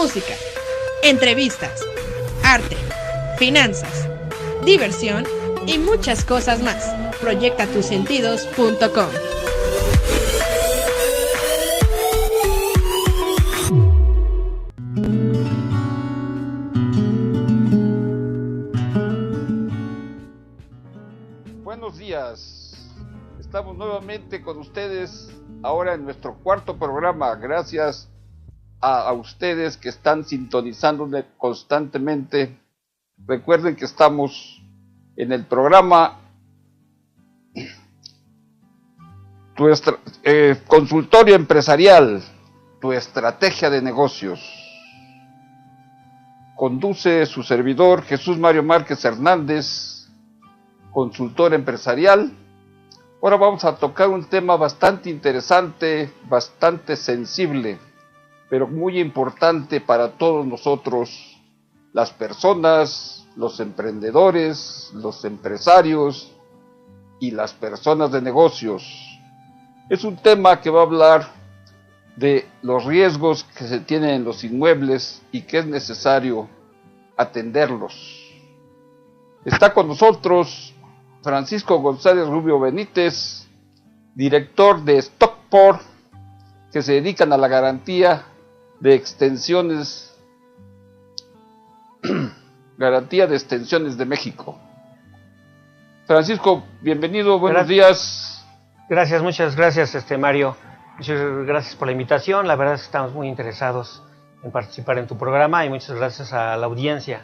música, entrevistas, arte, finanzas, diversión y muchas cosas más. Proyectatusentidos.com. Buenos días, estamos nuevamente con ustedes ahora en nuestro cuarto programa. Gracias a ustedes que están sintonizándonos constantemente. Recuerden que estamos en el programa Consultorio Empresarial, tu estrategia de negocios. Conduce su servidor Jesús Mario Márquez Hernández, consultor empresarial. Ahora vamos a tocar un tema bastante interesante, bastante sensible, pero muy importante para todos nosotros, las personas, los emprendedores, los empresarios y las personas de negocios. Es un tema que va a hablar de los riesgos que se tienen en los inmuebles y que es necesario atenderlos. Está con nosotros Francisco González Rubio Benítez, director de Stockport, que se dedican a la garantía de extensiones, garantía de extensiones de México. Francisco, bienvenido, buenos días. Gracias, muchas gracias, Mario. Muchas gracias por la invitación. La verdad es que estamos muy interesados en participar en tu programa y muchas gracias a la audiencia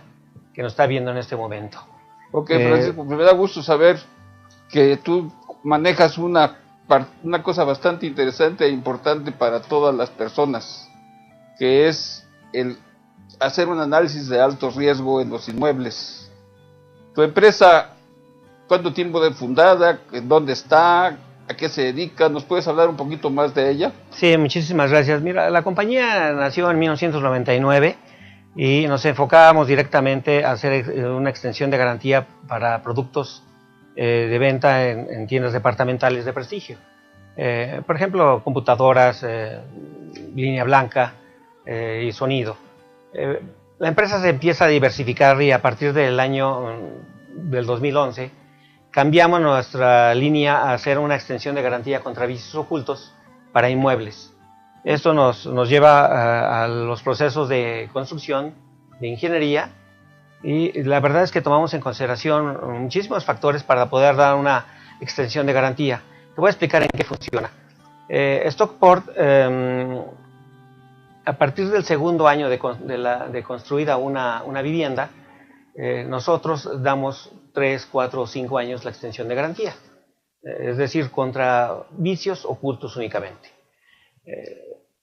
que nos está viendo en este momento. Ok, Francisco, me da gusto saber que tú manejas una cosa bastante interesante e importante para todas las personas, que es el hacer un análisis de alto riesgo en los inmuebles. Tu empresa, ¿cuánto tiempo de fundada? ¿Dónde está? ¿A qué se dedica? ¿Nos puedes hablar un poquito más de ella? Sí, muchísimas gracias. Mira, la compañía nació en 1999 y nos enfocábamos directamente a hacer una extensión de garantía para productos de venta en tiendas departamentales de prestigio. Por ejemplo, computadoras, línea blanca y sonido. La empresa se empieza a diversificar y a partir del año del 2011 cambiamos nuestra línea a hacer una extensión de garantía contra vicios ocultos para inmuebles. Esto nos lleva a los procesos de construcción, de ingeniería, y la verdad es que tomamos en consideración muchísimos factores para poder dar una extensión de garantía. Te voy a explicar en qué funciona. Stockport, a partir del segundo año de construida una vivienda, nosotros damos 3, 4 o 5 años la extensión de garantía, es decir, contra vicios ocultos únicamente.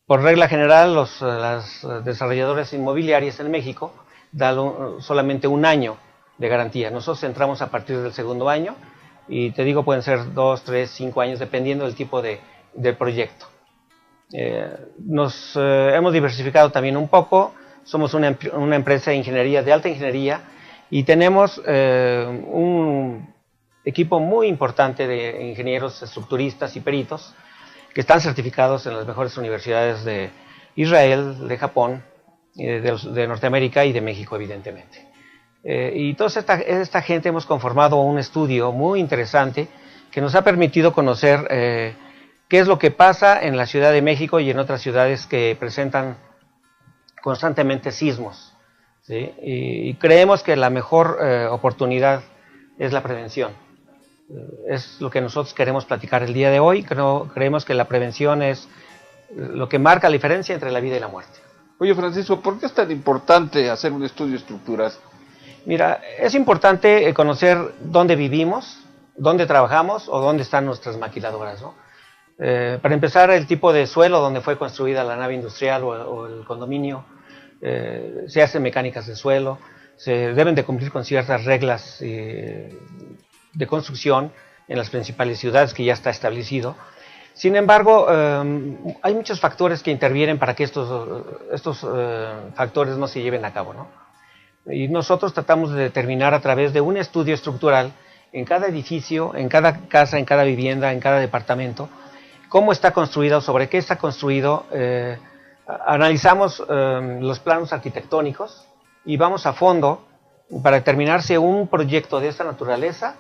Por regla general, las desarrolladoras inmobiliarias en México dan solamente un año de garantía. Nosotros entramos a partir del segundo año y te digo, pueden ser 2, 3, 5 años dependiendo del tipo del proyecto. Nos hemos diversificado también un poco. Somos una empresa de ingeniería, de alta ingeniería, y tenemos un equipo muy importante de ingenieros, estructuristas y peritos que están certificados en las mejores universidades de Israel, de Japón, de Norteamérica y de México, evidentemente. Y toda esta gente hemos conformado un estudio muy interesante que nos ha permitido conocer qué es lo que pasa en la Ciudad de México y en otras ciudades que presentan constantemente sismos, ¿sí? Y creemos que la mejor oportunidad es la prevención. Es lo que nosotros queremos platicar el día de hoy. Creemos que la prevención es lo que marca la diferencia entre la vida y la muerte. Oye, Francisco, ¿por qué es tan importante hacer un estudio estructural? Mira, es importante conocer dónde vivimos, dónde trabajamos o dónde están nuestras maquiladoras, ¿no? Para empezar, el tipo de suelo donde fue construida la nave industrial o el condominio, se hacen mecánicas de suelo, se deben de cumplir con ciertas reglas de construcción en las principales ciudades que ya está establecido. Sin embargo, hay muchos factores que intervienen para que estos factores no se lleven a cabo, ¿no? Y nosotros tratamos de determinar a través de un estudio estructural en cada edificio, en cada casa, en cada vivienda, en cada departamento, cómo está construido, sobre qué está construido, Analizamos los planos arquitectónicos y vamos a fondo para determinar si un proyecto de esta naturaleza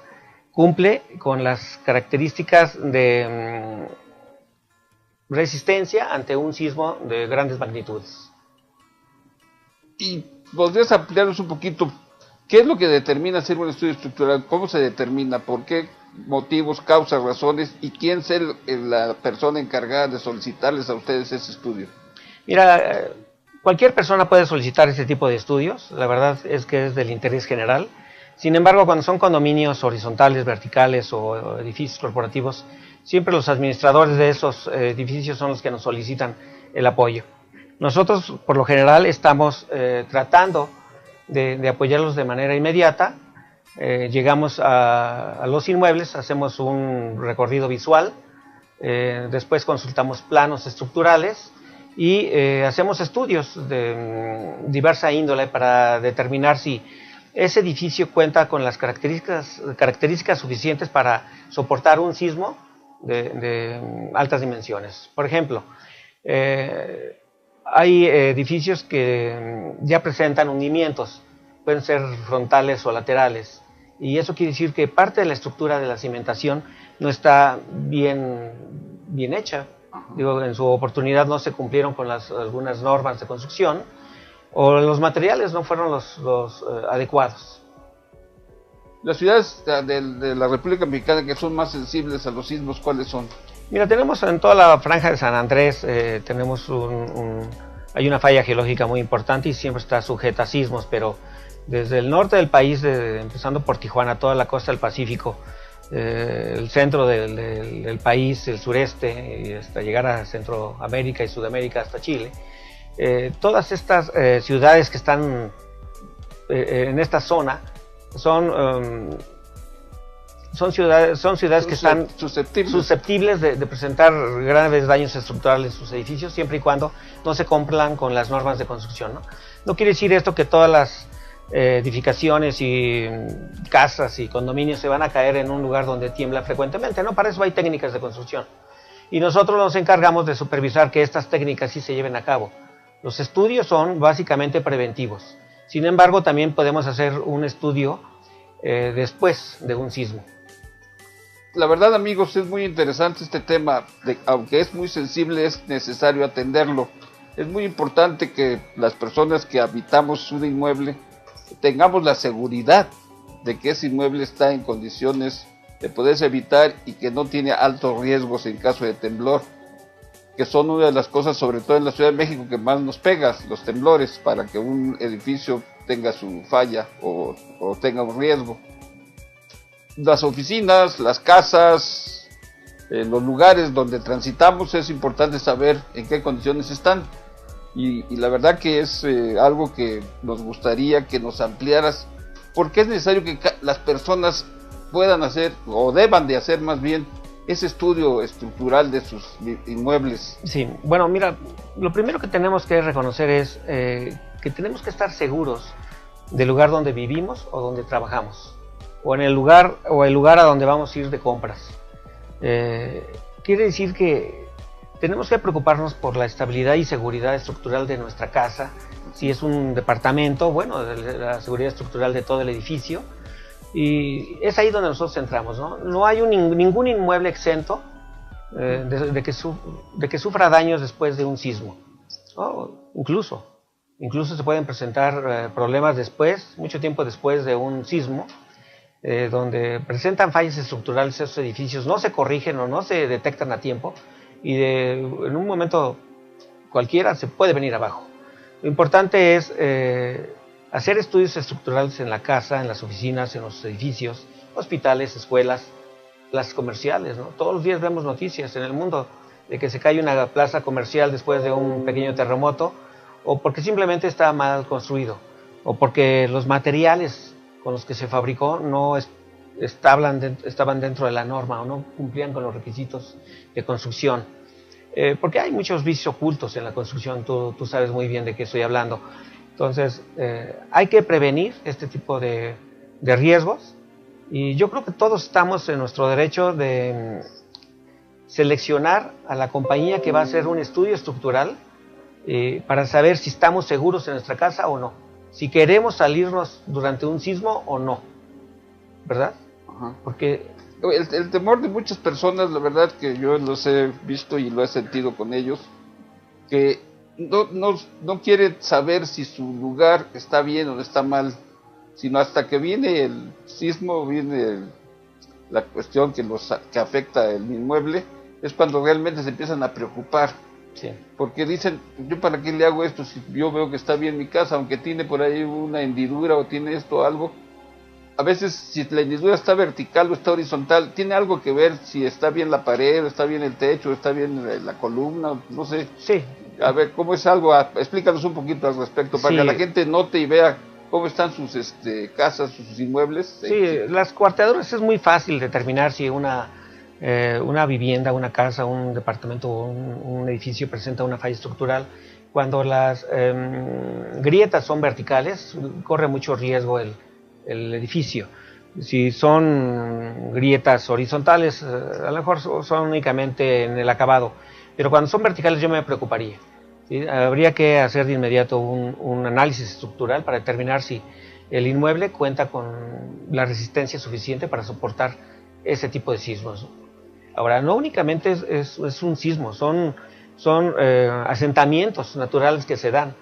cumple con las características de resistencia ante un sismo de grandes magnitudes. ¿Y podrías ampliarnos un poquito? ¿Qué es lo que determina hacer un estudio estructural? ¿Cómo se determina? ¿Por qué motivos, causas, razones? ¿Y quién es la persona encargada de solicitarles a ustedes ese estudio? Mira, cualquier persona puede solicitar ese tipo de estudios. La verdad es que es del interés general. Sin embargo, cuando son condominios horizontales, verticales o edificios corporativos, siempre los administradores de esos edificios son los que nos solicitan el apoyo. Nosotros, por lo general, estamos tratando de apoyarlos de manera inmediata. Llegamos a los inmuebles, hacemos un recorrido visual, después consultamos planos estructurales y hacemos estudios de diversa índole para determinar si ese edificio cuenta con las características suficientes para soportar un sismo de altas dimensiones. Por ejemplo, hay edificios que ya presentan hundimientos, pueden ser frontales o laterales, y eso quiere decir que parte de la estructura de la cimentación no está bien hecha. Digo, en su oportunidad no se cumplieron con algunas normas de construcción, o los materiales no fueron los adecuados. Las ciudades de la República Mexicana que son más sensibles a los sismos, ¿cuáles son? Mira, tenemos en toda la franja de San Andrés, tenemos hay una falla geológica muy importante y siempre está sujeta a sismos, pero desde el norte del país, empezando por Tijuana, toda la costa del Pacífico, el centro del país, el sureste, y hasta llegar a Centroamérica y Sudamérica, hasta Chile, todas estas ciudades que están en esta zona son ciudades que están susceptibles de presentar graves daños estructurales en sus edificios, siempre y cuando no se cumplan con las normas de construcción, ¿no? No quiere decir esto que todas las edificaciones y casas y condominios se van a caer en un lugar donde tiembla frecuentemente, ¿no? Para eso hay técnicas de construcción. Y nosotros nos encargamos de supervisar que estas técnicas sí se lleven a cabo. Los estudios son básicamente preventivos. Sin embargo, también podemos hacer un estudio después de un sismo. La verdad, amigos, es muy interesante este tema. Aunque es muy sensible, es necesario atenderlo. Es muy importante que las personas que habitamos un inmueble tengamos la seguridad de que ese inmueble está en condiciones de poderse habitar y que no tiene altos riesgos en caso de temblor, que son una de las cosas, sobre todo en la Ciudad de México, que más nos pega, los temblores, para que un edificio tenga su falla o tenga un riesgo. Las oficinas, las casas, los lugares donde transitamos, es importante saber en qué condiciones están. Y la verdad que es algo que nos gustaría que nos ampliaras, porque es necesario que las personas puedan hacer, o deban de hacer más bien, ese estudio estructural de sus inmuebles. Sí, bueno, mira, lo primero que tenemos que reconocer es que tenemos que estar seguros del lugar donde vivimos o donde trabajamos, o en el lugar a donde vamos a ir de compras. Quiere decir que tenemos que preocuparnos por la estabilidad y seguridad estructural de nuestra casa. Si es un departamento, bueno, la seguridad estructural de todo el edificio. Y es ahí donde nosotros entramos, ¿no? No hay ningún inmueble exento de que sufra daños después de un sismo, ¿no? Incluso se pueden presentar problemas después, mucho tiempo después de un sismo, donde presentan fallas estructurales esos edificios, no se corrigen o no se detectan a tiempo, y en un momento cualquiera se puede venir abajo. Lo importante es hacer estudios estructurales en la casa, en las oficinas, en los edificios, hospitales, escuelas, plazas comerciales, ¿no? Todos los días vemos noticias en el mundo de que se cae una plaza comercial después de un pequeño terremoto, o porque simplemente está mal construido, o porque los materiales con los que se fabricó no estaban dentro de la norma o no cumplían con los requisitos de construcción. Porque hay muchos vicios ocultos en la construcción, tú sabes muy bien de qué estoy hablando. Entonces, hay que prevenir este tipo de riesgos, y yo creo que todos estamos en nuestro derecho de seleccionar a la compañía que va a hacer un estudio estructural para saber si estamos seguros en nuestra casa o no, si queremos salirnos durante un sismo o no, ¿verdad? Ajá. Porque El temor de muchas personas, la verdad que yo los he visto y lo he sentido con ellos, que no quieren saber si su lugar está bien o está mal, sino hasta que viene el sismo, la cuestión que afecta el inmueble, es cuando realmente se empiezan a preocupar. sí. Porque dicen, ¿yo para qué le hago esto si yo veo que está bien mi casa, aunque tiene por ahí una hendidura o tiene esto o algo? A veces si la hendidura está vertical o está horizontal, tiene algo que ver si está bien la pared, o está bien el techo, o está bien la columna, no sé. Sí. A ver, ¿cómo es algo? Explícanos un poquito al respecto, para Sí. que la gente note y vea cómo están sus casas, sus inmuebles. Sí, las cuarteaduras es muy fácil determinar si una vivienda, una casa, un departamento o un edificio presenta una falla estructural. Cuando las grietas son verticales, corre mucho riesgo el edificio. Si son grietas horizontales, a lo mejor son únicamente en el acabado, pero cuando son verticales yo me preocuparía. ¿Sí? Habría que hacer de inmediato un análisis estructural para determinar si el inmueble cuenta con la resistencia suficiente para soportar ese tipo de sismos. Ahora, no únicamente es un sismo, son asentamientos naturales que se dan.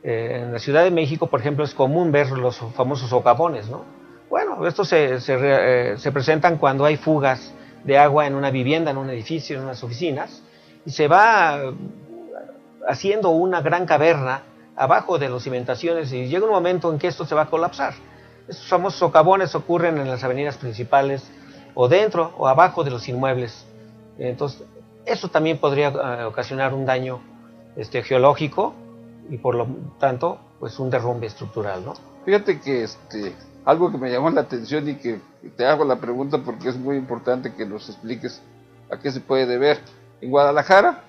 En la Ciudad de México, por ejemplo, es común ver los famosos socavones, ¿no? Bueno, estos se presentan cuando hay fugas de agua en una vivienda, en un edificio, en unas oficinas, y se va haciendo una gran caverna abajo de las cimentaciones y llega un momento en que esto se va a colapsar. Estos famosos socavones ocurren en las avenidas principales o dentro o abajo de los inmuebles. Entonces, eso también podría ocasionar un daño geológico y por lo tanto, pues un derrumbe estructural, ¿no? Fíjate que algo que me llamó la atención y que te hago la pregunta porque es muy importante que nos expliques a qué se puede deber. En Guadalajara,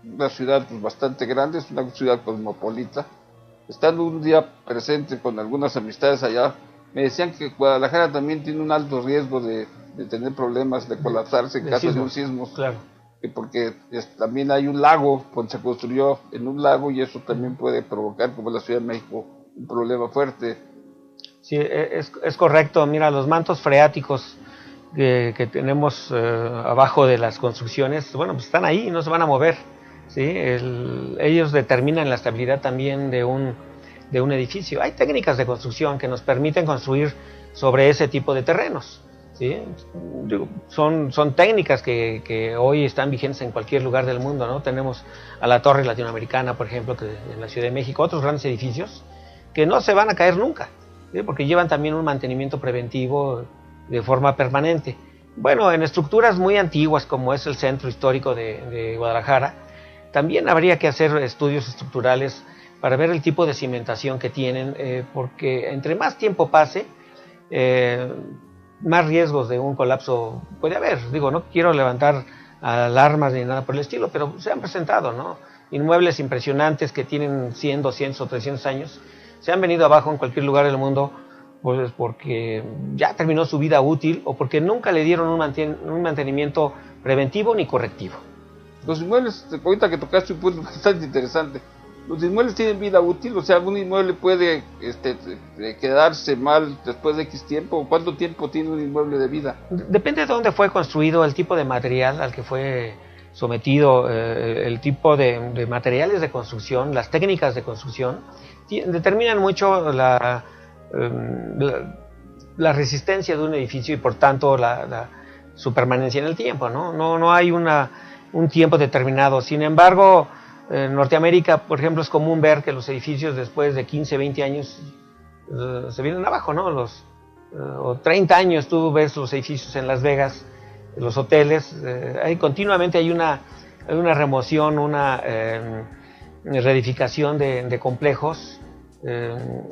una ciudad pues, bastante grande, es una ciudad cosmopolita, estando un día presente con algunas amistades allá, me decían que Guadalajara también tiene un alto riesgo de tener problemas, de colapsarse en caso de un sismo. Claro. Porque también hay un lago, se construyó en un lago y eso también puede provocar, como la Ciudad de México, un problema fuerte. Sí, es correcto. Mira, los mantos freáticos que tenemos abajo de las construcciones, bueno, pues están ahí y no se van a mover. ¿Sí? Ellos determinan la estabilidad también de un edificio. Hay técnicas de construcción que nos permiten construir sobre ese tipo de terrenos. ¿Sí? Son técnicas que hoy están vigentes en cualquier lugar del mundo, ¿no? Tenemos a la Torre Latinoamericana, por ejemplo, que en la Ciudad de México, otros grandes edificios que no se van a caer nunca, ¿sí? Porque llevan también un mantenimiento preventivo de forma permanente. Bueno, en estructuras muy antiguas como es el centro histórico de Guadalajara, también habría que hacer estudios estructurales para ver el tipo de cimentación que tienen, porque entre más tiempo pase, más riesgos de un colapso puede haber. Digo, no quiero levantar alarmas ni nada por el estilo, pero se han presentado, ¿no? Inmuebles impresionantes que tienen 100, 200 o 300 años, se han venido abajo en cualquier lugar del mundo, pues porque ya terminó su vida útil o porque nunca le dieron un mantenimiento preventivo ni correctivo. Los inmuebles, ahorita que tocaste un punto bastante interesante, los inmuebles tienen vida útil, o sea, un inmueble puede quedarse mal después de X tiempo. ¿Cuánto tiempo tiene un inmueble de vida? Depende de dónde fue construido, el tipo de material al que fue sometido, el tipo de materiales de construcción, las técnicas de construcción, determinan mucho la resistencia de un edificio y por tanto su permanencia en el tiempo, ¿no? No hay un tiempo determinado. Sin embargo, en Norteamérica, por ejemplo, es común ver que los edificios después de 15, 20 años se vienen abajo, ¿no? O 30 años tú ves los edificios en Las Vegas, los hoteles, continuamente hay una remoción, una reedificación de complejos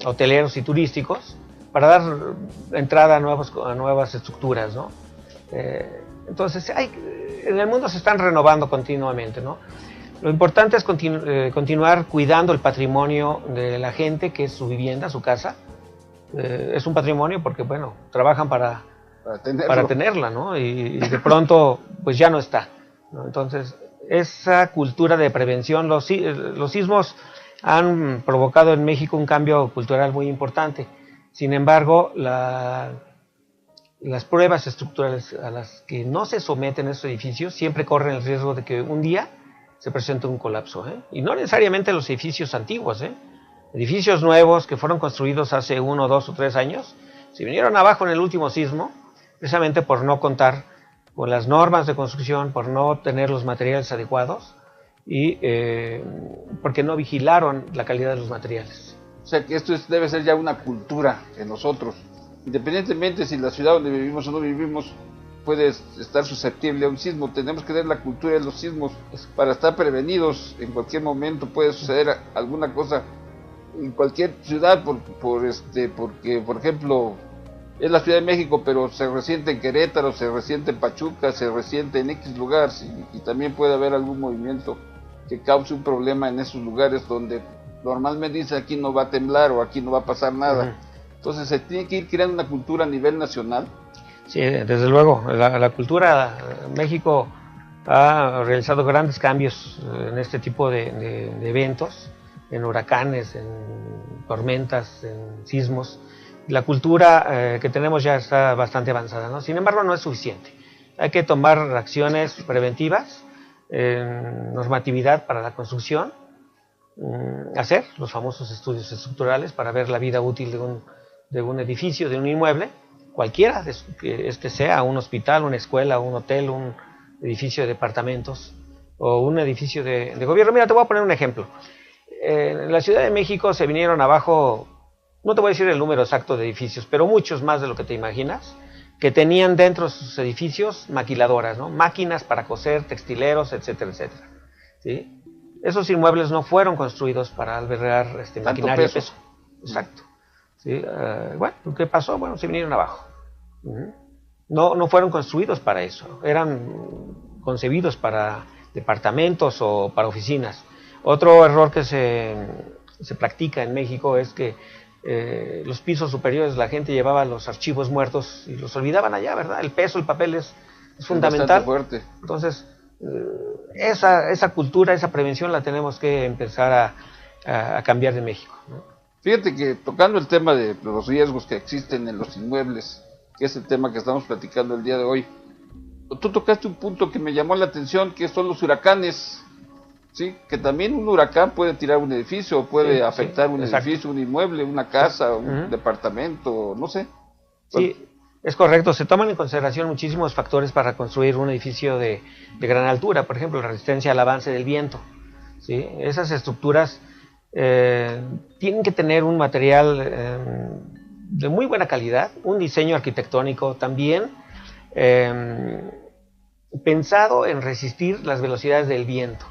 hoteleros y turísticos para dar entrada a nuevas estructuras, ¿no? Entonces, en el mundo se están renovando continuamente, ¿no? Lo importante es continuar cuidando el patrimonio de la gente, que es su vivienda, su casa. Es un patrimonio porque, bueno, trabajan para tenerla, ¿no? Y de pronto, pues ya no está, ¿no? Entonces, esa cultura de prevención. Los sismos han provocado en México un cambio cultural muy importante. Sin embargo, las pruebas estructurales a las que no se someten estos edificios siempre corren el riesgo de que un día se presente un colapso, ¿eh? Y no necesariamente los edificios antiguos, ¿eh? Edificios nuevos que fueron construidos hace 1, 2 o 3 años, se vinieron abajo en el último sismo, precisamente por no contar con las normas de construcción, por no tener los materiales adecuados y porque no vigilaron la calidad de los materiales. O sea que esto debe ser ya una cultura en nosotros. Independientemente si la ciudad donde vivimos o no vivimos puede estar susceptible a un sismo, tenemos que tener la cultura de los sismos para estar prevenidos. En cualquier momento puede suceder alguna cosa en cualquier ciudad, porque por ejemplo es la Ciudad de México, pero se resiente en Querétaro, se resiente en Pachuca, se resiente en X lugares, y también puede haber algún movimiento que cause un problema en esos lugares donde normalmente dice aquí no va a temblar o aquí no va a pasar nada. Entonces se tiene que ir creando una cultura a nivel nacional. Sí, desde luego, la cultura, México ha realizado grandes cambios en este tipo de eventos, en huracanes, en tormentas, en sismos. La cultura que tenemos ya está bastante avanzada, ¿no? Sin embargo, no es suficiente. Hay que tomar acciones preventivas, normatividad para la construcción, hacer los famosos estudios estructurales para ver la vida útil de un edificio, de un inmueble, cualquiera que este sea, un hospital, una escuela, un hotel, un edificio de departamentos o un edificio de gobierno. Mira, te voy a poner un ejemplo. En la Ciudad de México se vinieron abajo, no te voy a decir el número exacto de edificios, pero muchos más de lo que te imaginas, que tenían dentro de sus edificios maquiladoras, ¿no? Máquinas para coser, textileros, etcétera, etcétera. ¿Sí? Esos inmuebles no fueron construidos para albergar maquinaria de peso. Exacto. ¿Sí? Bueno, ¿qué pasó? Bueno, se vinieron abajo. No fueron construidos para eso, eran concebidos para departamentos o para oficinas. Otro error que se practica en México es que los pisos superiores la gente llevaba los archivos muertos y los olvidaban allá, ¿verdad? El peso, el papel es fundamental. Fuerte. Entonces, esa cultura, esa prevención la tenemos que empezar a cambiar de México, ¿no? Fíjate que tocando el tema de los riesgos que existen en los inmuebles, que es el tema que estamos platicando el día de hoy, tú tocaste un punto que me llamó la atención, que son los huracanes. Sí, que también un huracán puede tirar un edificio, puede afectar un edificio, un inmueble, una casa, un departamento, no sé. Sí, es correcto. Se toman en consideración muchísimos factores para construir un edificio de gran altura. Por ejemplo, la resistencia al avance del viento. ¿Sí? Esas estructuras tienen que tener un material de muy buena calidad, un diseño arquitectónico también pensado en resistir las velocidades del viento.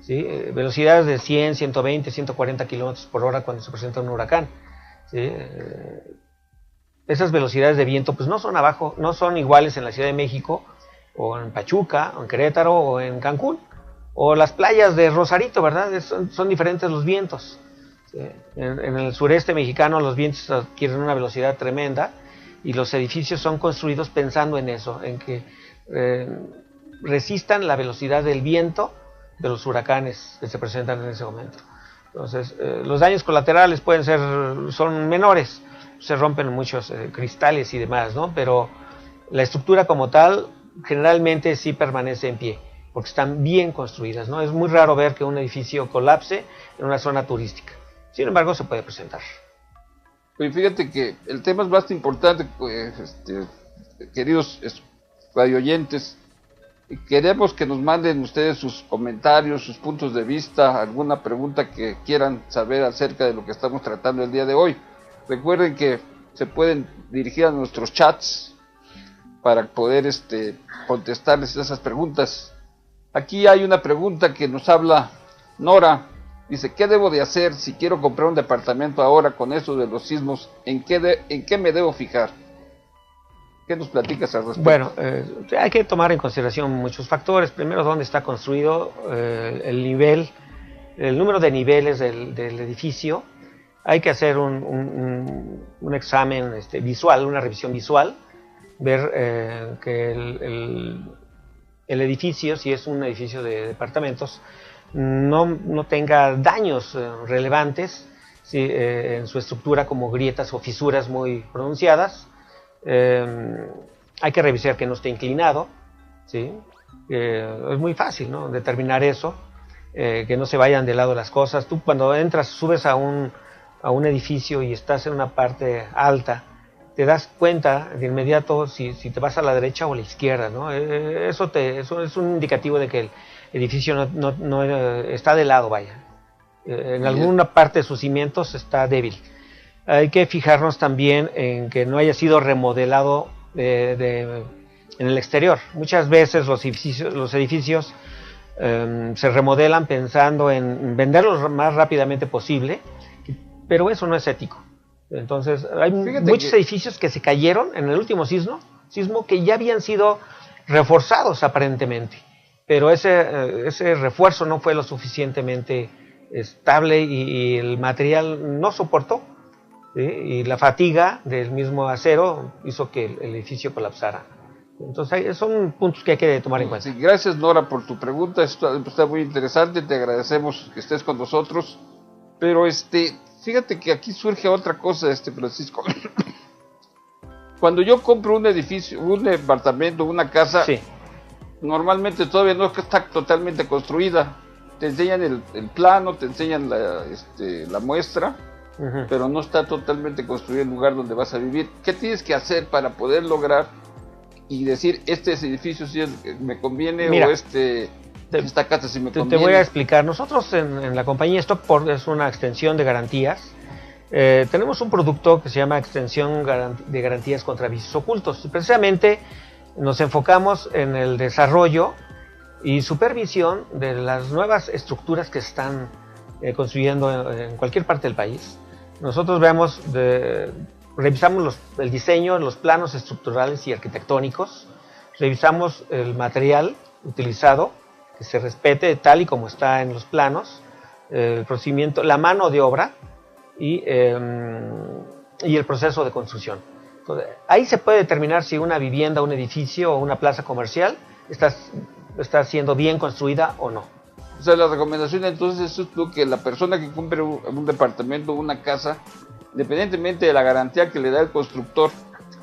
¿Sí? Velocidades de 100, 120, 140 kilómetros por hora cuando se presenta un huracán. ¿Sí? Esas velocidades de viento pues no son iguales en la Ciudad de México, o en Pachuca, o en Querétaro, o en Cancún, o las playas de Rosarito, ¿verdad? Son diferentes los vientos. ¿Sí? En el sureste mexicano los vientos adquieren una velocidad tremenda y los edificios son construidos pensando en eso, en que resistan la velocidad del viento de los huracanes que se presentan en ese momento. Entonces, los daños colaterales son menores, se rompen muchos cristales y demás, ¿no? Pero la estructura como tal generalmente sí permanece en pie, porque están bien construidas, ¿no? Es muy raro ver que un edificio colapse en una zona turística. Sin embargo, se puede presentar. Pues fíjate que el tema es bastante importante, queridos radioyentes. Queremos que nos manden ustedes sus comentarios, sus puntos de vista, alguna pregunta que quieran saber acerca de lo que estamos tratando el día de hoy. Recuerden que se pueden dirigir a nuestros chats para poder contestarles esas preguntas. Aquí hay una pregunta que nos habla Nora. Dice, ¿qué debo de hacer si quiero comprar un departamento ahora con eso de los sismos? ¿En qué me debo fijar? ¿Qué nos platicas al respecto? Bueno, hay que tomar en consideración muchos factores. Primero, dónde está construido, el nivel, el número de niveles del edificio. Hay que hacer un examen visual, una revisión visual, ver que el edificio, si es un edificio de departamentos, no tenga daños relevantes, ¿sí? En su estructura, como grietas o fisuras muy pronunciadas. Hay que revisar que no esté inclinado, ¿sí? Es muy fácil, ¿no?, determinar eso, que no se vayan de lado las cosas. Tú cuando entras, subes a un edificio y estás en una parte alta, te das cuenta de inmediato si te vas a la derecha o a la izquierda, ¿no? Eso es un indicativo de que el edificio no está de lado, vaya. En alguna parte de sus cimientos está débil. Hay que fijarnos también en que no haya sido remodelado en el exterior. Muchas veces los edificios se remodelan pensando en venderlos lo más rápidamente posible, pero eso no es ético. Entonces, hay muchos edificios que se cayeron en el último sismo que ya habían sido reforzados aparentemente, pero ese refuerzo no fue lo suficientemente estable y el material no soportó, ¿sí? Y la fatiga del mismo acero hizo que el edificio colapsara. Entonces, son puntos que hay que tomar en cuenta. Sí, gracias, Nora, por tu pregunta. Esto está muy interesante, te agradecemos que estés con nosotros, pero fíjate que aquí surge otra cosa, Francisco. Cuando yo compro un edificio, un departamento, una casa, sí, normalmente todavía no está totalmente construida. Te enseñan el plano, te enseñan la muestra, pero no está totalmente construido el lugar donde vas a vivir. ¿Qué tienes que hacer para poder lograr y decir, este edificio sí me conviene? Mira, o esta casa sí me conviene? Te voy a explicar. Nosotros en la compañía Stockport, es una extensión de garantías. Tenemos un producto que se llama extensión de garantías contra vicios ocultos. Y precisamente nos enfocamos en el desarrollo y supervisión de las nuevas estructuras que están construyendo en cualquier parte del país. Nosotros revisamos el diseño, los planos estructurales y arquitectónicos, revisamos el material utilizado, que se respete tal y como está en los planos, el procedimiento, la mano de obra y el proceso de construcción. Entonces, ahí se puede determinar si una vivienda, un edificio o una plaza comercial está siendo bien construida o no. O sea, la recomendación entonces es que la persona que compre un departamento o una casa, independientemente de la garantía que le da el constructor,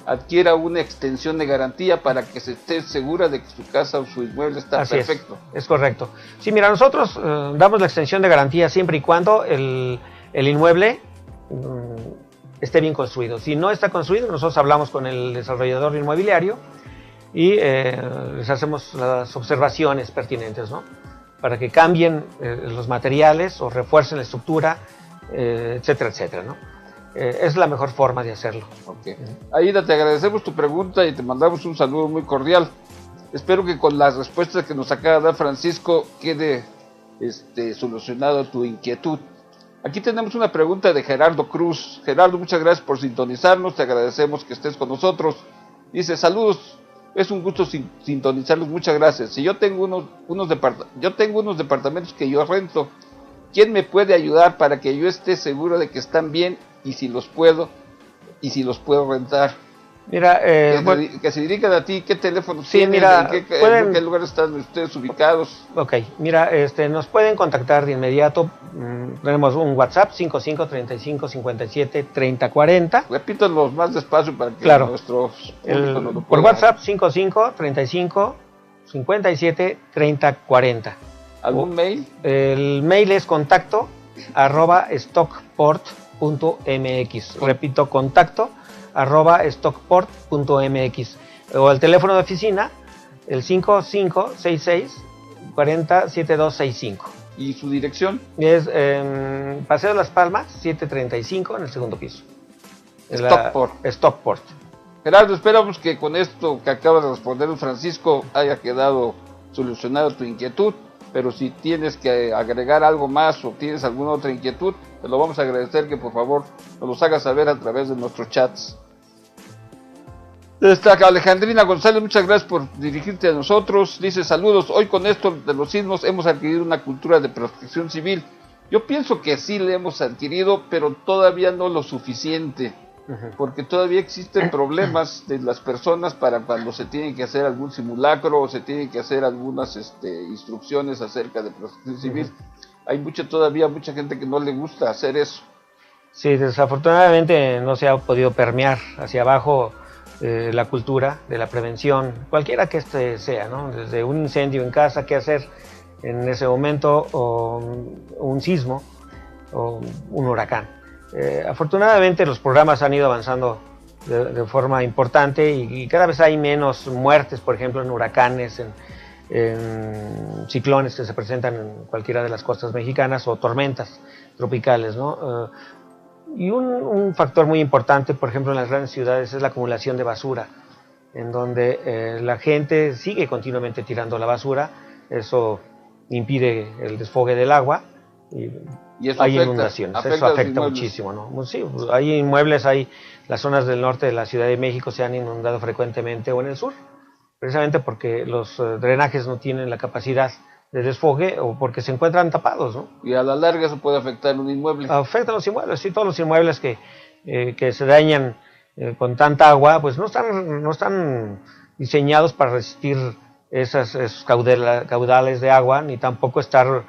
adquiera una extensión de garantía para que se esté segura de que su casa o su inmueble está Así perfecto. Es correcto. Sí, mira, nosotros damos la extensión de garantía siempre y cuando el inmueble esté bien construido. Si no está construido, nosotros hablamos con el desarrollador inmobiliario y les hacemos las observaciones pertinentes, ¿no?, para que cambien los materiales o refuercen la estructura, etcétera, etcétera, ¿no? Es la mejor forma de hacerlo. Okay. Aida, te agradecemos tu pregunta y te mandamos un saludo muy cordial. Espero que con las respuestas que nos acaba de dar Francisco quede solucionado tu inquietud. Aquí tenemos una pregunta de Gerardo Cruz. Gerardo, muchas gracias por sintonizarnos, te agradecemos que estés con nosotros. Dice, saludos, es un gusto sintonizarlos, muchas gracias. Si yo tengo unos departamentos que yo rento, ¿quién me puede ayudar para que yo esté seguro de que están bien y si los puedo rentar? Mira, que se dirijan a ti, ¿qué teléfonos sí, tienen? Mira, ¿En qué lugar están ustedes ubicados? Ok, mira, nos pueden contactar de inmediato. Tenemos un WhatsApp 55 35 57 30 40. Repítanlo más despacio para que nuestros públicos no lo puedan. Por WhatsApp 55 35 57 30 40. ¿Algún mail? El mail es contacto @stockport.mx. Repito, contacto @stockport.mx, o el teléfono de oficina, el 5566 40 7265. ¿Y su dirección? Es Paseo de las Palmas 735, en el segundo piso. Stockport. Gerardo, esperamos que con esto que acaba de responder Francisco haya quedado solucionado tu inquietud, pero si tienes que agregar algo más o tienes alguna otra inquietud, te lo vamos a agradecer que por favor nos los hagas saber a través de nuestros chats. Destaca Alejandrina González, muchas gracias por dirigirte a nosotros. Dice, saludos, hoy con esto de los sismos hemos adquirido una cultura de protección civil. Yo pienso que sí le hemos adquirido, pero todavía no lo suficiente. porque todavía existen problemas de las personas para cuando se tiene que hacer algún simulacro o se tienen que hacer algunas instrucciones acerca de protección civil. Hay todavía mucha gente que no le gusta hacer eso. Sí, desafortunadamente no se ha podido permear hacia abajo la cultura de la prevención, cualquiera que sea, ¿no? Desde un incendio en casa, qué hacer en ese momento, o un sismo, o un huracán. Afortunadamente los programas han ido avanzando de forma importante y cada vez hay menos muertes, por ejemplo, en huracanes, en ciclones que se presentan en cualquiera de las costas mexicanas o tormentas tropicales, ¿no? Y un factor muy importante, por ejemplo, en las grandes ciudades es la acumulación de basura, en donde la gente sigue continuamente tirando la basura. Eso impide el desfogue del agua y eso hay afecta, inundaciones. Eso afecta muchísimo, ¿no? Sí, hay inmuebles, las zonas del norte de la Ciudad de México se han inundado frecuentemente, o en el sur, precisamente porque los drenajes no tienen la capacidad de desfogue o porque se encuentran tapados, ¿no? Y a la larga eso puede afectar un inmueble. Afecta a los inmuebles, sí, todos los inmuebles que se dañan con tanta agua, pues no están diseñados para resistir esos caudales de agua, ni tampoco estar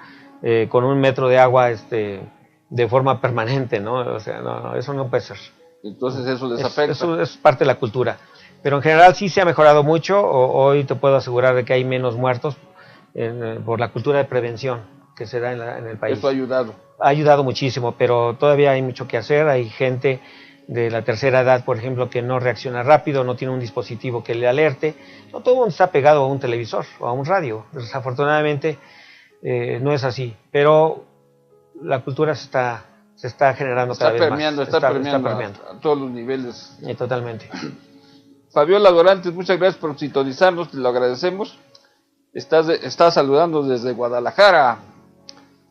con 1 metro de agua de forma permanente, ¿no? O sea, no, eso no puede ser. Entonces eso les afecta. Eso es parte de la cultura. Pero en general sí se ha mejorado mucho. Hoy te puedo asegurar de que hay menos muertos por la cultura de prevención que se da en el país. Eso ha ayudado. Ha ayudado muchísimo, pero todavía hay mucho que hacer. Hay gente de la tercera edad, por ejemplo, que no reacciona rápido, no tiene un dispositivo que le alerte. No todo el mundo está pegado a un televisor o a un radio. Desafortunadamente no es así, pero la cultura se está generando cada vez más. Está permeando a todos los niveles. Totalmente. Fabiola Dorantes, muchas gracias por sintonizarnos, te lo agradecemos. Está saludando desde Guadalajara.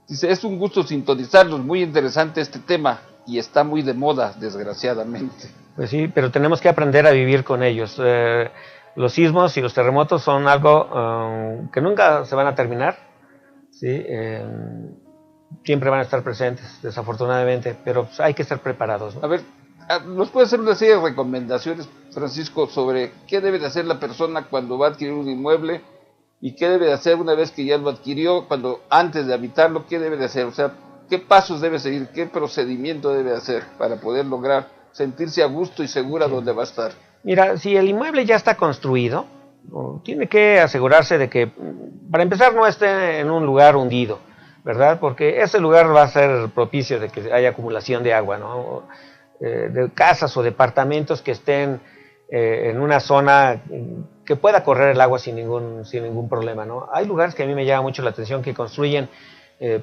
Dice, es un gusto sintonizarnos, muy interesante este tema y está muy de moda, desgraciadamente. Pues sí, pero tenemos que aprender a vivir con ellos. Los sismos y los terremotos son algo que nunca se van a terminar, ¿sí? Siempre van a estar presentes, desafortunadamente, pero pues, hay que estar preparados, ¿no? A ver, ¿nos puede hacer una serie de recomendaciones, Francisco, sobre qué debe de hacer la persona cuando va a adquirir un inmueble? ¿Y qué debe de hacer una vez que ya lo adquirió, antes de habitarlo, qué debe de hacer? O sea, ¿qué pasos debe seguir? ¿Qué procedimiento debe hacer para poder lograr sentirse a gusto y segura donde va a estar? Mira, si el inmueble ya está construido, tiene que asegurarse de que, para empezar, no esté en un lugar hundido, ¿verdad? Porque ese lugar va a ser propicio de que haya acumulación de agua, ¿no? De casas o departamentos que estén en una zona que pueda correr el agua sin ningún problema, ¿no? Hay lugares que a mí me llama mucho la atención que construyen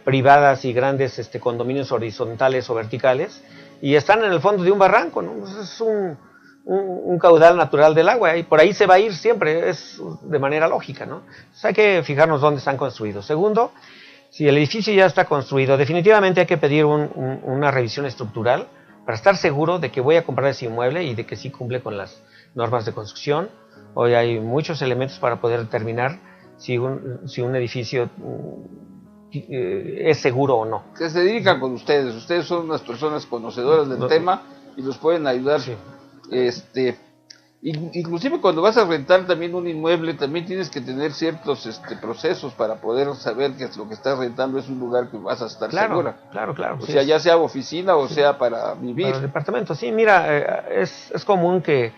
privadas y grandes condominios horizontales o verticales y están en el fondo de un barranco, ¿no? Es un caudal natural del agua y por ahí se va a ir siempre, es de manera lógica, ¿no? Entonces hay que fijarnos dónde están construidos. Segundo, si el edificio ya está construido, definitivamente hay que pedir una revisión estructural para estar seguro de que voy a comprar ese inmueble y de que sí cumple con las normas de construcción. Hoy hay muchos elementos para poder determinar si un edificio es seguro o no. Que se dedican con ustedes. Ustedes son unas personas conocedoras del tema y los pueden ayudar. Sí. Inclusive cuando vas a rentar también un inmueble, también tienes que tener ciertos procesos para poder saber que lo que estás rentando es un lugar que vas a estar segura. Claro. O sea, ya sea oficina o sea para vivir. Para el departamento, sí, mira, es común que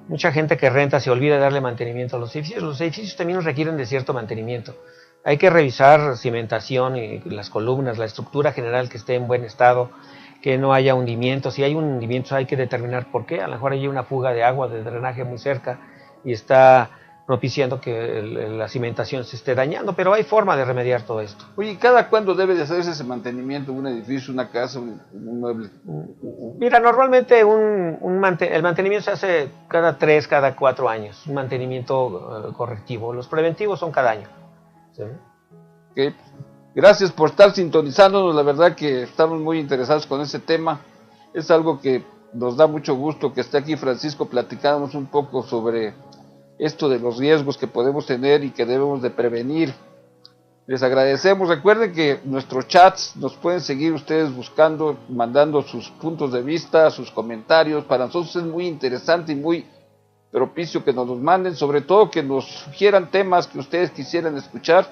mucha gente que renta se olvida de darle mantenimiento a los edificios. Los edificios también requieren de cierto mantenimiento. Hay que revisar cimentación y las columnas, la estructura general que esté en buen estado, que no haya hundimientos. Si hay un hundimiento hay que determinar por qué. A lo mejor hay una fuga de agua de drenaje muy cerca y está propiciando que la cimentación se esté dañando, pero hay forma de remediar todo esto. Oye, ¿cada cuándo debe de hacerse ese mantenimiento de un edificio, una casa, un mueble? Mira, normalmente el mantenimiento se hace cada 3, cada 4 años, un mantenimiento correctivo. Los preventivos son cada año. ¿Sí? Okay. Gracias por estar sintonizándonos, la verdad que estamos muy interesados con ese tema. Es algo que nos da mucho gusto que esté aquí Francisco platicándonos un poco sobre esto de los riesgos que podemos tener y que debemos de prevenir Les agradecemos. Recuerden que nuestros chats nos pueden seguir ustedes buscando, mandando sus puntos de vista, sus comentarios. Para nosotros es muy interesante y muy propicio que nos los manden, sobre todo que nos sugieran temas que ustedes quisieran escuchar,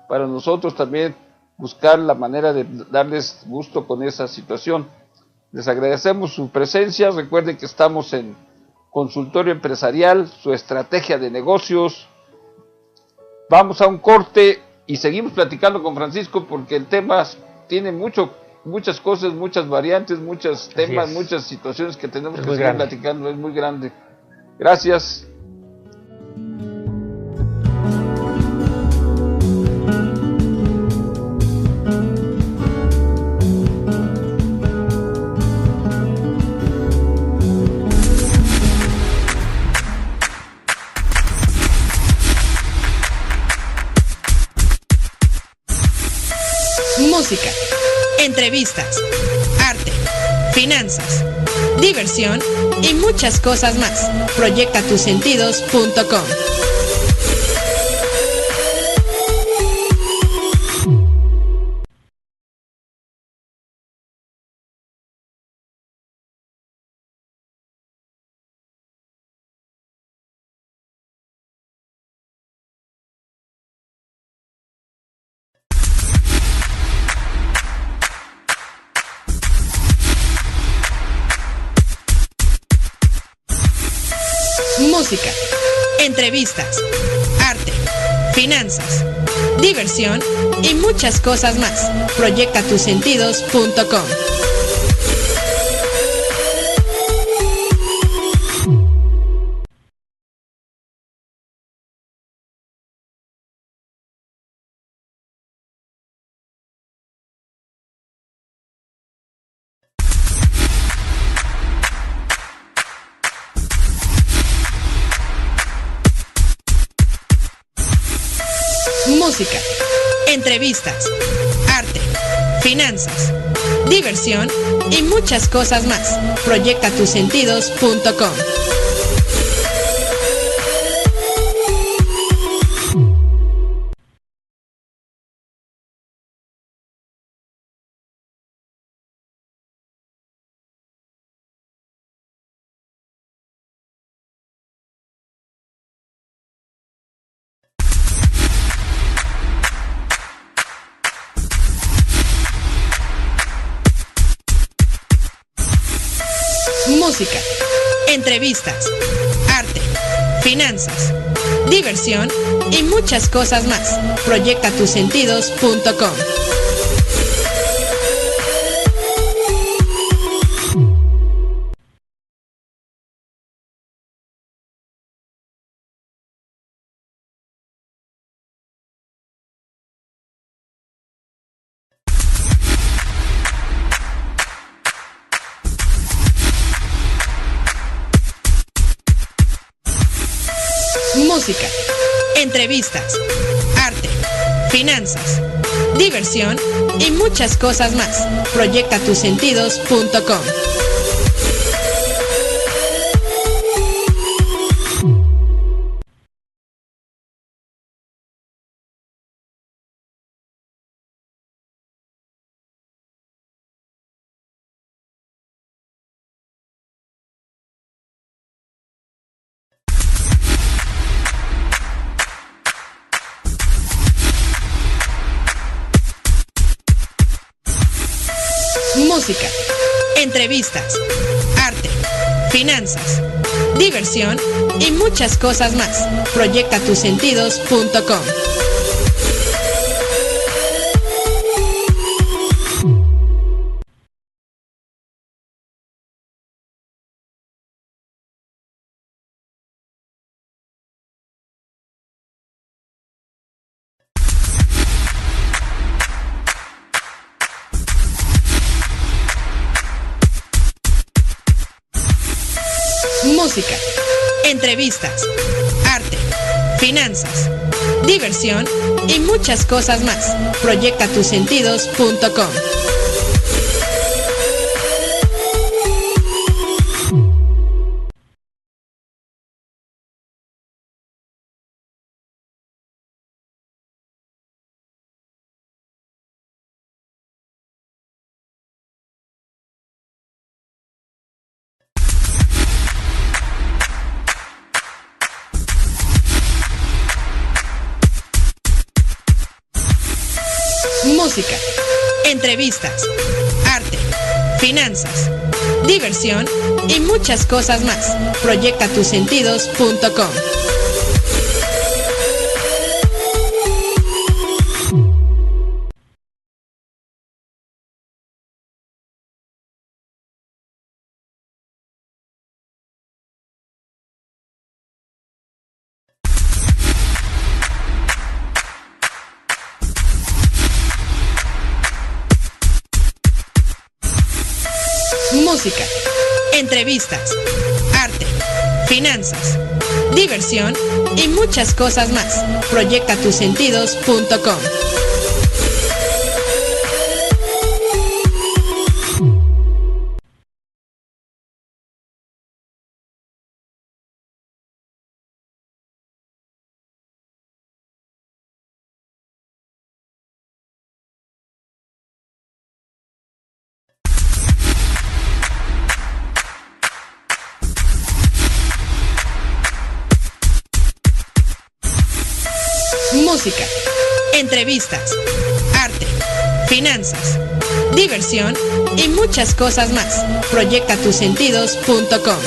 para nosotros también buscar la manera de darles gusto con esa situación. Les agradecemos su presencia. Recuerden que estamos en Consultorio Empresarial, su estrategia de negocios. Vamos a un corte y seguimos platicando con Francisco, porque el tema tiene muchas cosas, muchas variantes, muchos temas, muchas situaciones que tenemos que seguir platicando. Es muy grande. Gracias. Música, entrevistas, arte, finanzas, diversión y muchas cosas más. Proyectatusentidos.com. Música, entrevistas, arte, finanzas, diversión y muchas cosas más. Proyectatusentidos.com. Música, entrevistas, arte, finanzas, diversión y muchas cosas más. Proyectatusentidos.com. Música, entrevistas, arte, finanzas, diversión y muchas cosas más. Proyectatusentidos.com. Música, entrevistas, arte, finanzas, diversión y muchas cosas más. Proyectatusentidos.com. Música, entrevistas, arte, finanzas, diversión y muchas cosas más. Proyectatusentidos.com. Música, entrevistas, arte, finanzas, diversión y muchas cosas más. Proyectatusentidos.com. música, entrevistas, arte, finanzas, diversión y muchas cosas más. Proyectatusentidos.com. Música, entrevistas, arte, finanzas, diversión y muchas cosas más. Proyectatusentidos.com. Música, entrevistas, arte, finanzas, diversión y muchas cosas más. Proyectatusentidos.com.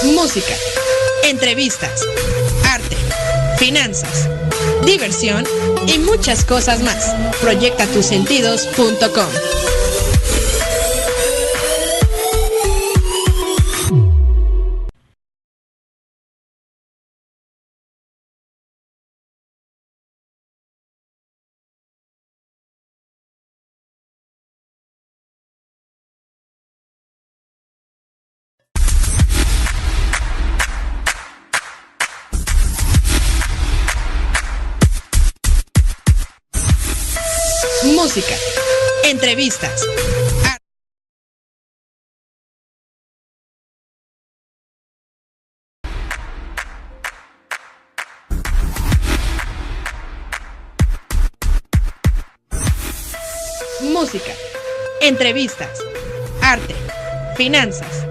Música, entrevistas, arte, finanzas, diversión y muchas cosas más. Proyectatusentidos.com. Música, entrevistas, arte. Música, entrevistas, arte, finanzas,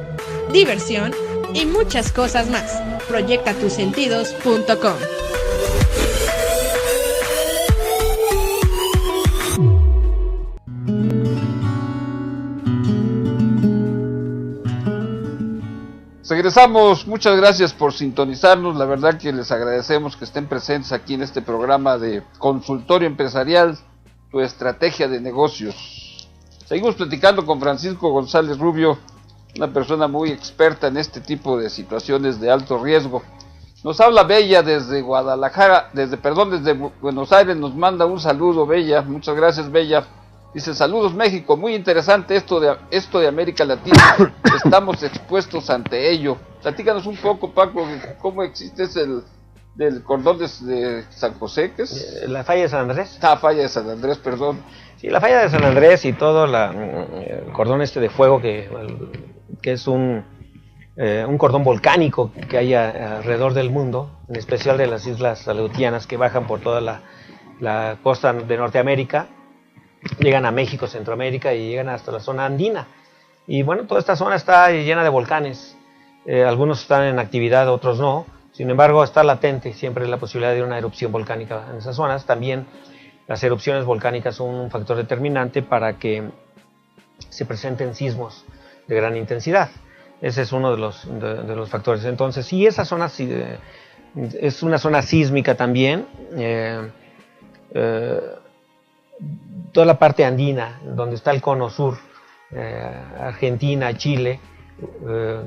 diversión y muchas cosas más. Proyectatusentidos.com. Regresamos, muchas gracias por sintonizarnos, la verdad que les agradecemos que estén presentes aquí en este programa de Consultorio Empresarial, tu estrategia de negocios. Seguimos platicando con Francisco González Rubio, una persona muy experta en este tipo de situaciones de alto riesgo. Nos habla Bella desde Guadalajara, desde Buenos Aires, nos manda un saludo Bella, muchas gracias Bella. Dice, saludos México, muy interesante esto de América Latina, estamos expuestos ante ello. Platícanos un poco, Paco, cómo existe del cordón de San José, ¿qué es? La falla de San Andrés. Falla de San Andrés, perdón. Sí, la falla de San Andrés y todo el cordón de fuego que es un cordón volcánico que hay alrededor del mundo, en especial de las islas aleutianas que bajan por toda la costa de Norteamérica. Llegan a México, Centroamérica y llegan hasta la zona andina. Y bueno, toda esta zona está llena de volcanes. Algunos están en actividad, otros no. Sin embargo, está latente siempre la posibilidad de una erupción volcánica en esas zonas. También las erupciones volcánicas son un factor determinante para que se presenten sismos de gran intensidad. Ese es uno de los factores. Entonces, sí, esa zona es una zona sísmica también. Toda la parte andina, donde está el cono sur, Argentina, Chile,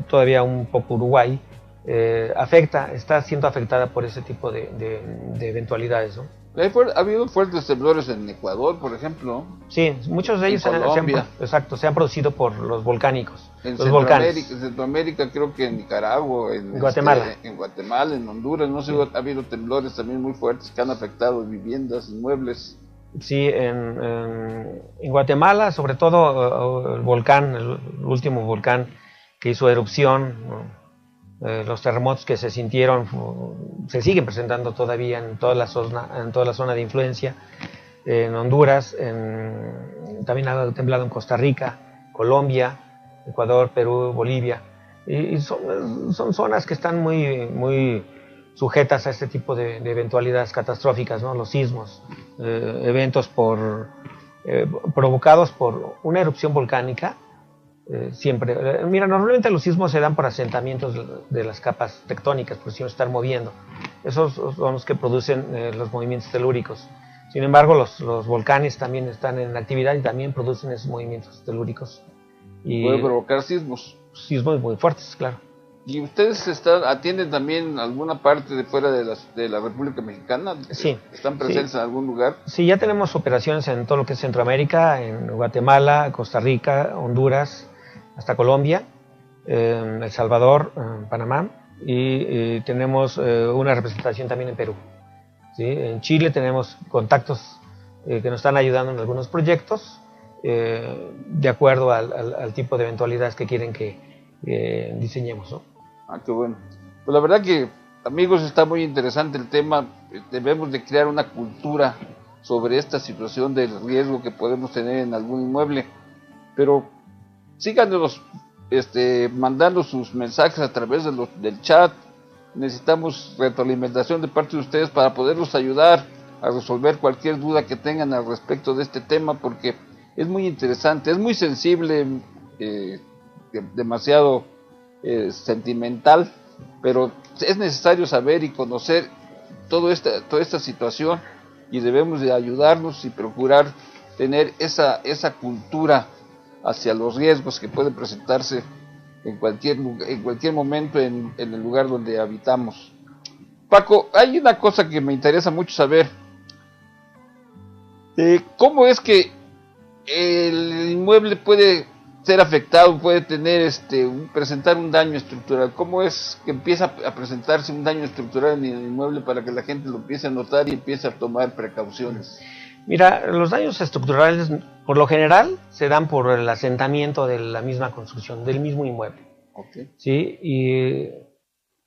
todavía un poco Uruguay, está siendo afectada por ese tipo de eventualidades, ¿no? Ha habido fuertes temblores en Ecuador, por ejemplo. Sí, muchos de ellos se han producido por los volcánicos. En volcanes. Centroamérica, creo que en Nicaragua, en Guatemala. En Guatemala, en Honduras, no sé, ha habido temblores también muy fuertes que han afectado viviendas, inmuebles. Sí, en Guatemala, sobre todo el último volcán que hizo erupción, ¿no? Los terremotos que se sintieron se siguen presentando todavía en toda la zona de influencia, en Honduras, también ha temblado en Costa Rica, Colombia, Ecuador, Perú, Bolivia, y son zonas que están muy sujetas a este tipo de eventualidades catastróficas, ¿no? Los sismos, eventos provocados por una erupción volcánica. Siempre, mira, normalmente los sismos se dan por asentamientos de las capas tectónicas, por si no están moviendo. Esos son los que producen los movimientos telúricos. Sin embargo, los volcanes también están en actividad y también producen esos movimientos telúricos. Y puede provocar sismos. Sismos muy fuertes, claro. ¿Y ustedes atienden también alguna parte de fuera de la República Mexicana? Sí. ¿Están presentes en algún lugar? Sí, ya tenemos operaciones en todo lo que es Centroamérica, en Guatemala, Costa Rica, Honduras, hasta Colombia, El Salvador, Panamá, y tenemos una representación también en Perú. ¿Sí? En Chile tenemos contactos que nos están ayudando en algunos proyectos, de acuerdo al tipo de eventualidades que quieren que diseñemos, ¿no? Ah, qué bueno. Pues la verdad que, amigos, está muy interesante el tema. Debemos de crear una cultura sobre esta situación del riesgo que podemos tener en algún inmueble. Pero síganos mandando sus mensajes a través del chat. Necesitamos retroalimentación de parte de ustedes para poderlos ayudar a resolver cualquier duda que tengan al respecto de este tema, porque es muy interesante, es muy sensible, demasiado sentimental, pero es necesario saber y conocer toda esta situación, y debemos de ayudarnos y procurar tener esa cultura hacia los riesgos que pueden presentarse en cualquier momento en el lugar donde habitamos. Paco, hay una cosa que me interesa mucho saber. ¿Cómo es que el inmueble puede ser afectado, puede tener presentar un daño estructural? ¿Cómo es que empieza a presentarse un daño estructural en el inmueble para que la gente lo empiece a notar y empiece a tomar precauciones? Mira, los daños estructurales por lo general se dan por el asentamiento de la misma construcción, del mismo inmueble. Okay. ¿Sí? Y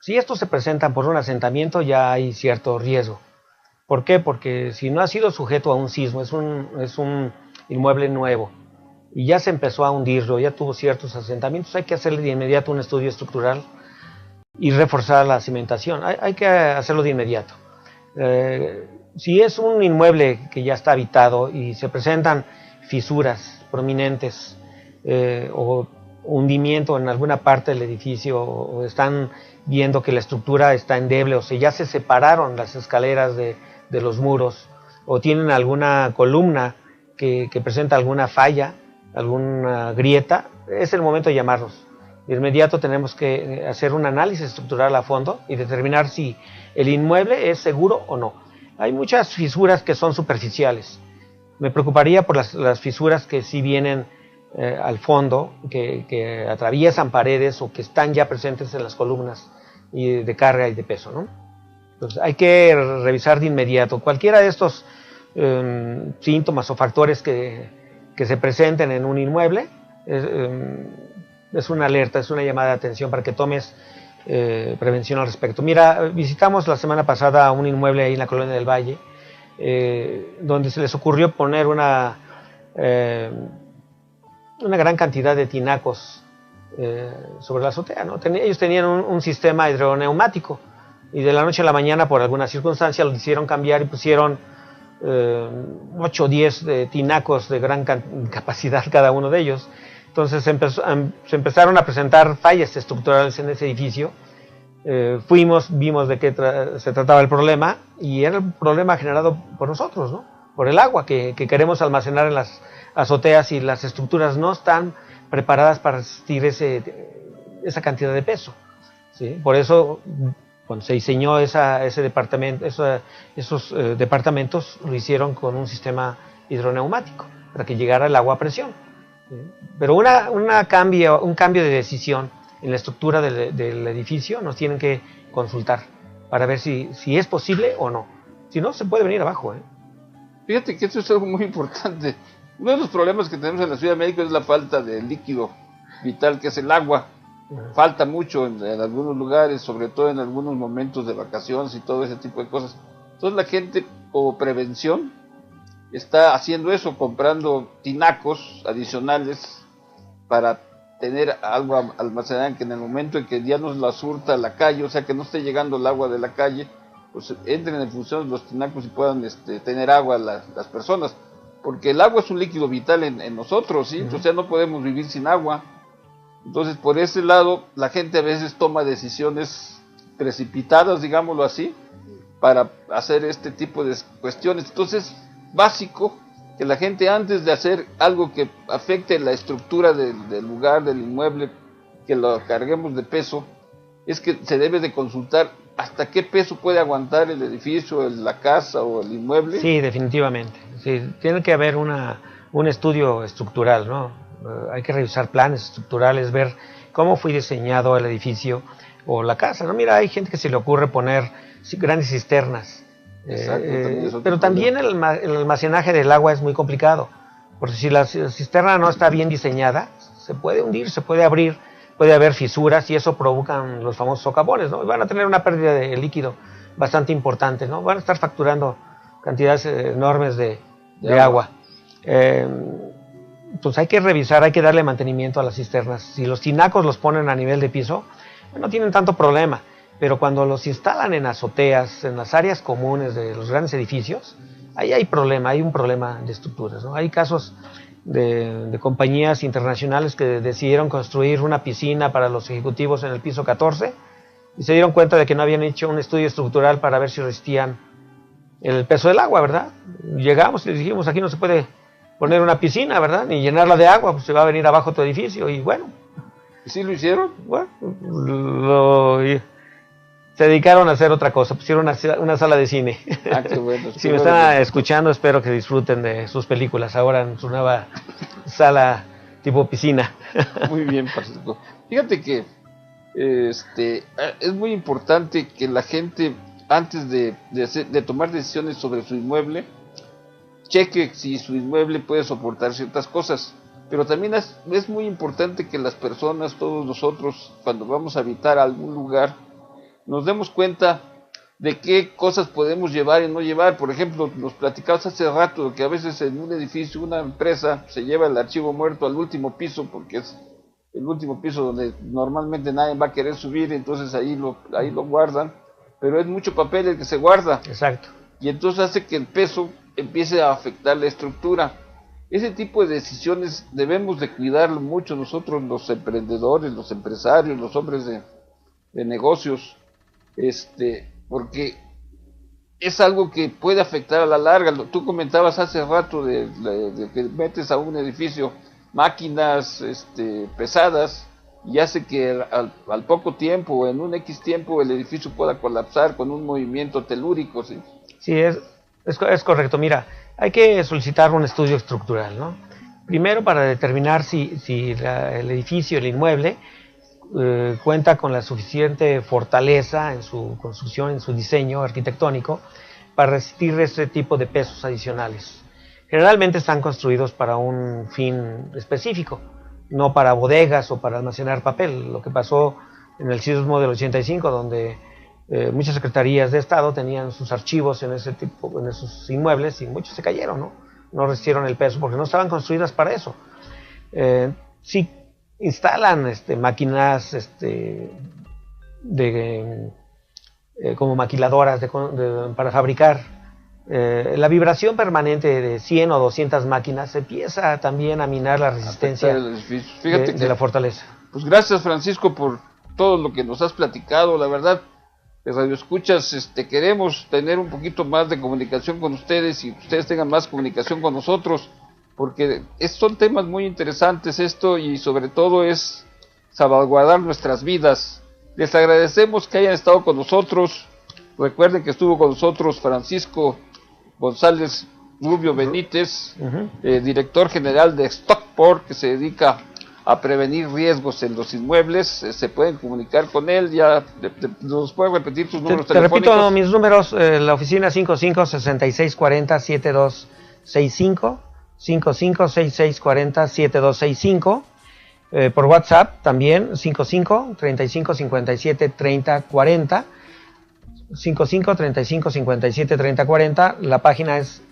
si estos se presentan por un asentamiento, ya hay cierto riesgo. ¿Por qué? Porque si no ha sido sujeto a un sismo, es un inmueble nuevo y ya se empezó a hundirlo, ya tuvo ciertos asentamientos, hay que hacerle de inmediato un estudio estructural y reforzar la cimentación. Hay que hacerlo de inmediato. Si es un inmueble que ya está habitado y se presentan fisuras prominentes o hundimiento en alguna parte del edificio, o están viendo que la estructura está endeble, o sea, ya se separaron las escaleras de los muros, o tienen alguna columna que presenta alguna falla, alguna grieta, es el momento de llamarnos. De inmediato tenemos que hacer un análisis estructural a fondo y determinar si el inmueble es seguro o no. Hay muchas fisuras que son superficiales. Me preocuparía por las fisuras que sí vienen al fondo, que atraviesan paredes o que están ya presentes en las columnas de carga y de peso, ¿no? Entonces hay que revisar de inmediato cualquiera de estos síntomas o factores que se presenten en un inmueble. Es una alerta, es una llamada de atención para que tomes prevención al respecto. Mira, visitamos la semana pasada un inmueble ahí en la Colonia del Valle, donde se les ocurrió poner una gran cantidad de tinacos sobre la azotea, ¿no? Ellos tenían un sistema hidroneumático y de la noche a la mañana, por alguna circunstancia, lo hicieron cambiar y pusieron 8 o 10 tinacos de gran capacidad cada uno de ellos. Entonces se empezaron a presentar fallas estructurales en ese edificio. Vimos de qué se trataba el problema, y era el problema generado por nosotros, ¿no? Por el agua que queremos almacenar en las azoteas, y las estructuras no están preparadas para resistir esa cantidad de peso, ¿sí? Por eso, cuando se diseñó ese departamento, esos departamentos lo hicieron con un sistema hidroneumático para que llegara el agua a presión, ¿sí? Pero un cambio de decisión en la estructura del edificio nos tienen que consultar para ver si es posible o no. Si no, se puede venir abajo, ¿eh? Fíjate que esto es algo muy importante. Uno de los problemas que tenemos en la Ciudad de México es la falta de líquido vital, que es el agua. falta mucho en algunos lugares, sobre todo en algunos momentos de vacaciones y todo ese tipo de cosas. Entonces la gente, como prevención, está haciendo eso, comprando tinacos adicionales para tener agua almacenada, que en el momento en que ya nos la surta la calle, o sea que no esté llegando el agua de la calle, pues entren en función los tinacos y puedan tener agua las personas, porque el agua es un líquido vital en nosotros, ¿sí? O sea, no podemos vivir sin agua. Entonces, por ese lado, la gente a veces toma decisiones precipitadas, digámoslo así, para hacer este tipo de cuestiones. Entonces, básico que la gente, antes de hacer algo que afecte la estructura del lugar, del inmueble, que lo carguemos de peso, es que se debe de consultar hasta qué peso puede aguantar el edificio, la casa o el inmueble. Sí, definitivamente. Sí, tiene que haber un estudio estructural, ¿no? Hay que revisar planes estructurales, ver cómo fue diseñado el edificio o la casa, ¿no? Mira, hay gente que se le ocurre poner grandes cisternas. Exacto, pero también el almacenaje del agua es muy complicado, porque si la cisterna no está bien diseñada, se puede hundir, se puede abrir, puede haber fisuras y eso provocan los famosos socavones, ¿no? Y van a tener una pérdida de líquido bastante importante, ¿no? Van a estar facturando cantidades enormes de agua. Pues hay que revisar, hay que darle mantenimiento a las cisternas. Si los tinacos los ponen a nivel de piso, no tienen tanto problema. Pero cuando los instalan en azoteas, en las áreas comunes de los grandes edificios, ahí hay un problema de estructuras, ¿no? Hay casos de compañías internacionales que decidieron construir una piscina para los ejecutivos en el piso 14 y se dieron cuenta de que no habían hecho un estudio estructural para ver si resistían el peso del agua, ¿verdad? Llegamos y les dijimos, aquí no se puede poner una piscina, ¿verdad? Ni llenarla de agua, pues se va a venir abajo tu edificio, y bueno. ¿Y sí lo hicieron? Bueno, se dedicaron a hacer otra cosa, pusieron una sala de cine. Ah, qué bueno. Si me están escuchando, espero que disfruten de sus películas ahora en su nueva sala tipo piscina. Muy bien, Francisco. Fíjate que es muy importante que la gente, antes de tomar decisiones sobre su inmueble, cheque si su inmueble puede soportar ciertas cosas. Pero también es muy importante que las personas, todos nosotros, cuando vamos a habitar algún lugar, nos demos cuenta de qué cosas podemos llevar y no llevar. Por ejemplo, nos platicabas hace rato que a veces en un edificio, una empresa se lleva el archivo muerto al último piso, porque es el último piso donde normalmente nadie va a querer subir, entonces ahí lo guardan, pero es mucho papel el que se guarda. Exacto. Y entonces hace que el peso empiece a afectar la estructura. Ese tipo de decisiones debemos de cuidarlo mucho nosotros, los emprendedores, los empresarios, los hombres de negocios, porque es algo que puede afectar a la larga. Tú comentabas hace rato de que metes a un edificio máquinas pesadas y hace que al poco tiempo, en un X tiempo, el edificio pueda colapsar con un movimiento telúrico, ¿sí? Sí, es correcto. Mira, hay que solicitar un estudio estructural, ¿no? Primero, para determinar si el edificio, el inmueble, cuenta con la suficiente fortaleza en su construcción, en su diseño arquitectónico, para resistir este tipo de pesos adicionales. Generalmente están construidos para un fin específico, no para bodegas o para almacenar papel. Lo que pasó en el sismo del 85, donde muchas secretarías de Estado tenían sus archivos en esos inmuebles y muchos se cayeron, no resistieron el peso porque no estaban construidas para eso. Sí instalan máquinas como maquiladoras para fabricar. La vibración permanente de 100 o 200 máquinas empieza también a minar la resistencia de la fortaleza. Pues gracias, Francisco, por todo lo que nos has platicado. La verdad, Radio Escuchas, queremos tener un poquito más de comunicación con ustedes y ustedes tengan más comunicación con nosotros, porque son temas muy interesantes esto, y sobre todo es salvaguardar nuestras vidas. Les agradecemos que hayan estado con nosotros. Recuerden que estuvo con nosotros Francisco González Rubio Benítez, director general de Stockport, que se dedica a prevenir riesgos en los inmuebles. Se pueden comunicar con él. Ya nos pueden repetir sus números telefónicos. Te repito mis números: la oficina 55-6640-7265, 55-6640-7265. por WhatsApp también, 55 35 57 30 40. 55 35 57 30 40. La página es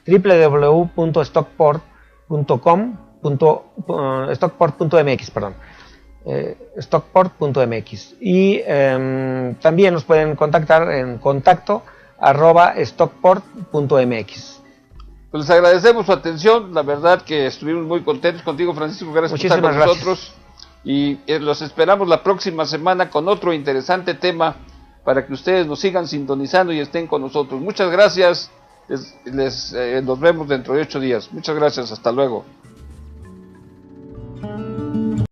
www.stockport.mx, perdón. Stockport.mx. Y también nos pueden contactar en contacto@stockport.mx. Pues les agradecemos su atención, la verdad que estuvimos muy contentos contigo, Francisco, gracias por estar con nosotros, y los esperamos la próxima semana con otro interesante tema para que ustedes nos sigan sintonizando y estén con nosotros. Muchas gracias, nos vemos dentro de 8 días. Muchas gracias, hasta luego.